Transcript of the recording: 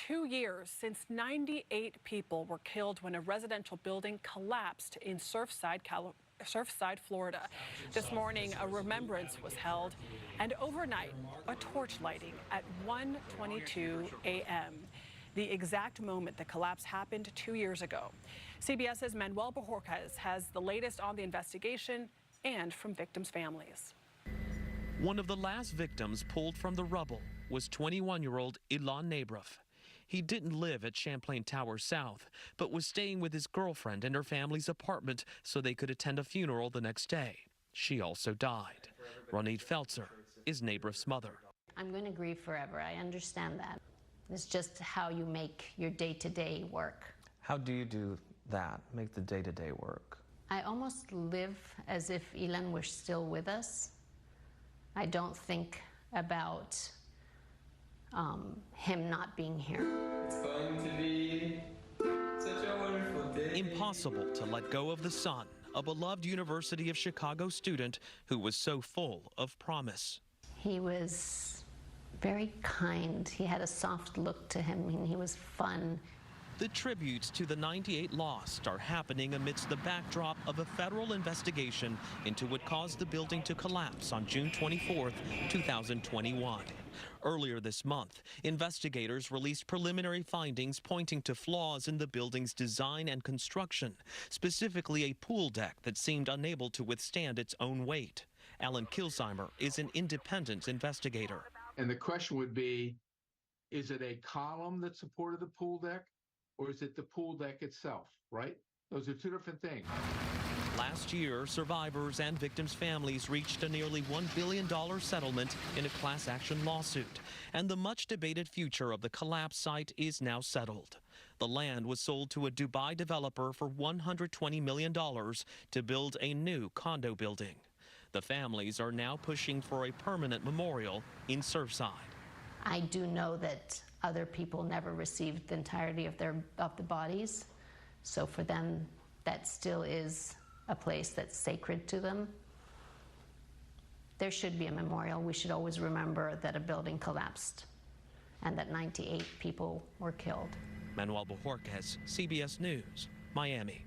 2 years since 98 people were killed when a residential building collapsed in Surfside, Florida. This morning, a remembrance was held, and overnight, a torch lighting at 1:22 a.m. The exact moment the collapse happened 2 years ago. CBS's Manuel Bojorquez has the latest on the investigation and from victims' families. One of the last victims pulled from the rubble was 21-year-old Ilan Nabrov. He didn't live at Champlain Towers South, but was staying with his girlfriend in her family's apartment so they could attend a funeral the next day. She also died. Ronit Feltzer is Nabrov's mother. I'm going to grieve forever. I understand that. It's just how you make your day-to-day work. How do you do that, make the day-to-day work? I almost live as if Ilan were still with us. I don't think about him not being here. It's going to be such a wonderful day. Impossible to let go of the son, a beloved University of Chicago student who was so full of promise. He was very kind. He had a soft look to him, and he was fun. The tributes to the 98 lost are happening amidst the backdrop of a federal investigation into what caused the building to collapse on June 24, 2021. Earlier this month, investigators released preliminary findings pointing to flaws in the building's design and construction, specifically a pool deck that seemed unable to withstand its own weight. Alan Kilsheimer is an independent investigator. And the question would be, is it a column that supported the pool deck, or is it the pool deck itself, right? Those are two different things. Last year, survivors and victims' families reached a nearly $1 billion settlement in a class action lawsuit, and the much-debated future of the collapsed site is now settled. The land was sold to a Dubai developer for $120 million to build a new condo building. The families are now pushing for a permanent memorial in Surfside. I do know that other people never received the entirety of the bodies, so for them, that still is a place that's sacred to them. There should be a memorial. We should always remember that a building collapsed and that 98 people were killed. Manuel Bojorquez, CBS News, Miami.